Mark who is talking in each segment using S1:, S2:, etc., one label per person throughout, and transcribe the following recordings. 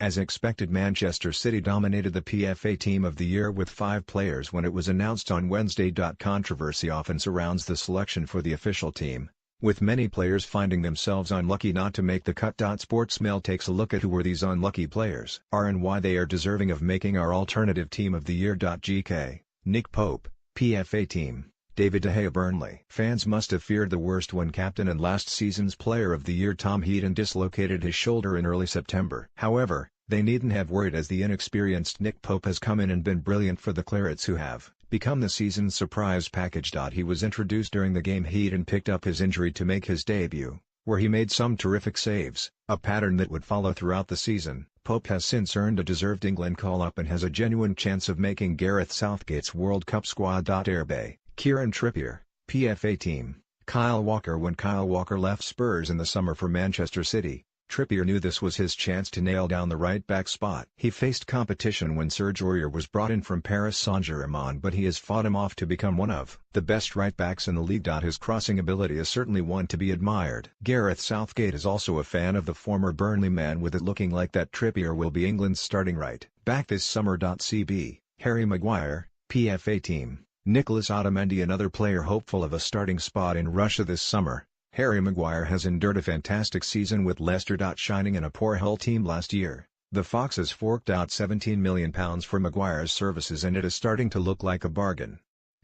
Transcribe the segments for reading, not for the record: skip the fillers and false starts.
S1: As expected, Manchester City dominated the PFA Team of the Year with 5 players when it was announced on Wednesday. Controversy often surrounds the selection for the official team, with many players finding themselves unlucky not to make the cut. Sportsmail takes a look at who were these unlucky players and why they are deserving of making our alternative team of the year. GK, Nick Pope, PFA Team, David De Gea, Burnley. Fans must have feared the worst when captain and last season's player of the year Tom Heaton dislocated his shoulder in early September. However, they needn't have worried, as the inexperienced Nick Pope has come in and been brilliant for the Clarets, who have become the season's surprise package. He was introduced during the game Heaton picked up his injury to make his debut, where he made some terrific saves, a pattern that would follow throughout the season. Pope has since earned a deserved England call-up and has a genuine chance of making Gareth Southgate's World Cup squad. Airbay, Kieran Trippier, PFA Team, Kyle Walker. When Kyle Walker left Spurs in the summer for Manchester City, Trippier knew this was his chance to nail down the right-back spot. He faced competition when Serge Aurier was brought in from Paris Saint-Germain, but he has fought him off to become one of the best right-backs in the league. His crossing ability is certainly one to be admired. Gareth Southgate is also a fan of the former Burnley man, with it looking like that Trippier will be England's starting right-back this summer. CB, Harry Maguire, PFA Team, Nicolas Otamendi. Another player hopeful of a starting spot in Russia this summer, Harry Maguire has endured a fantastic season with Leicester. Shining in a poor Hull team last year, the Foxes forked out £17 million for Maguire's services, and it is starting to look like a bargain.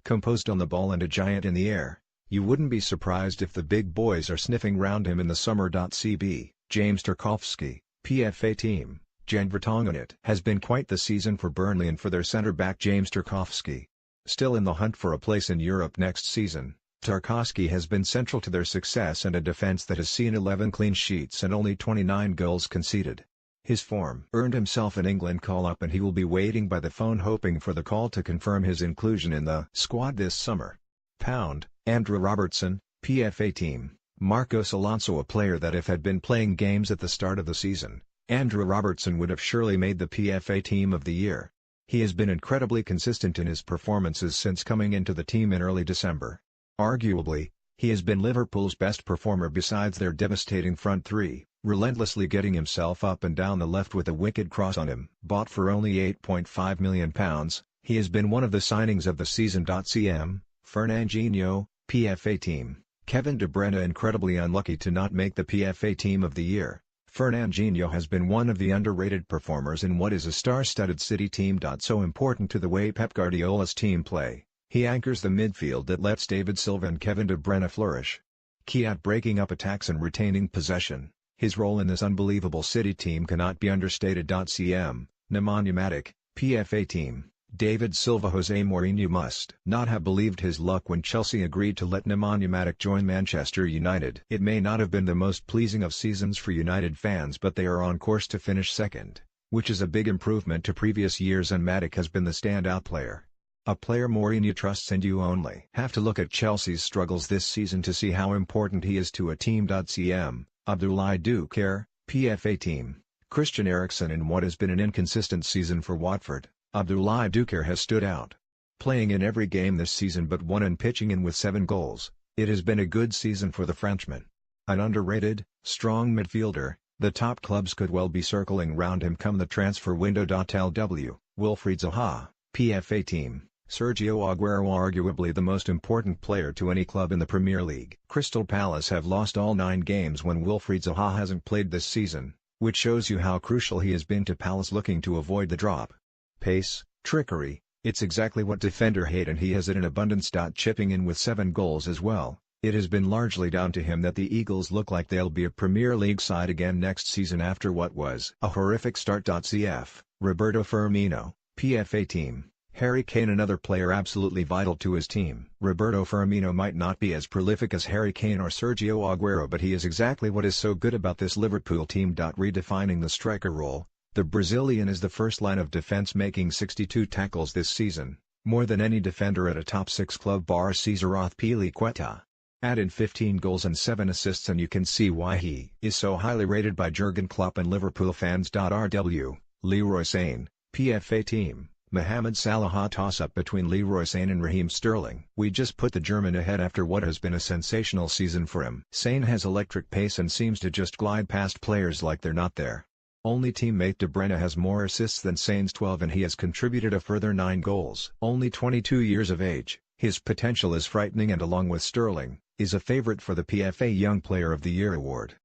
S1: Composed on the ball and a giant in the air, you wouldn't be surprised if the big boys are sniffing round him in the summer. CB, James Tarkowski, PFA Team, Jan Vertonghen. It has been quite the season for Burnley and for their centre-back James Tarkowski. Still in the hunt for a place in Europe next season, Tarkowski has been central to their success and a defense that has seen 11 clean sheets and only 29 goals conceded. His form earned himself an England call-up, and he will be waiting by the phone hoping for the call to confirm his inclusion in the squad this summer. Andrew Robertson, PFA Team, Marcos Alonso. A player that if had been playing games at the start of the season, Andrew Robertson would have surely made the PFA Team of the Year. He has been incredibly consistent in his performances since coming into the team in early December. Arguably, he has been Liverpool's best performer besides their devastating front three, relentlessly getting himself up and down the left with a wicked cross on him. Bought for only £8.5 million, he has been one of the signings of the season. Fernandinho, PFA Team, Kevin De Bruyne. Incredibly unlucky to not make the PFA Team of the Year, Fernandinho has been one of the underrated performers in what is a star-studded City team. So important to the way Pep Guardiola's team play, he anchors the midfield that lets David Silva and Kevin De Bruyne flourish. Key at breaking up attacks and retaining possession, his role in this unbelievable City team cannot be understated. Nemanja Matic, PFA Team, David Silva. Jose Mourinho must not have believed his luck when Chelsea agreed to let Nemanja Matic join Manchester United. It may not have been the most pleasing of seasons for United fans, but they are on course to finish second, which is a big improvement to previous years, and Matic has been the standout player. A player Mourinho trusts, and you only have to look at Chelsea's struggles this season to see how important he is to a team. Abdoulaye Doucouré, PFA Team, Christian Eriksen. In what has been an inconsistent season for Watford, Abdoulaye Doucouré has stood out. Playing in every game this season but one and pitching in with 7 goals, it has been a good season for the Frenchman. An underrated, strong midfielder, the top clubs could well be circling round him come the transfer window. LW, Wilfried Zaha, PFA Team, Sergio Aguero. Arguably the most important player to any club in the Premier League. Crystal Palace have lost all 9 games when Wilfried Zaha hasn't played this season, which shows you how crucial he has been to Palace looking to avoid the drop. Pace, trickery, it's exactly what defender hate, and he has it in abundance. Chipping in with 7 goals as well, it has been largely down to him that the Eagles look like they'll be a Premier League side again next season after what was a horrific start. CF, Roberto Firmino, PFA Team, Harry Kane. Another player absolutely vital to his team. Roberto Firmino might not be as prolific as Harry Kane or Sergio Aguero, but he is exactly what is so good about this Liverpool team. Redefining the striker role, the Brazilian is the first line of defense, making 62 tackles this season, more than any defender at a top 6 club bar Cesar Azpilicueta. Add in 15 goals and 7 assists and you can see why he is so highly rated by Jurgen Klopp and Liverpool fans. RW, Leroy Sane, PFA Team, Mohamed Salah. Toss-up between Leroy Sane and Raheem Sterling. We just put the German ahead after what has been a sensational season for him. Sane has electric pace and seems to just glide past players like they're not there. Only teammate De Bruyne has more assists than Sane's 12 and he has contributed a further 9 goals. Only 22 years of age, his potential is frightening and along with Sterling, is a favourite for the PFA Young Player of the Year award.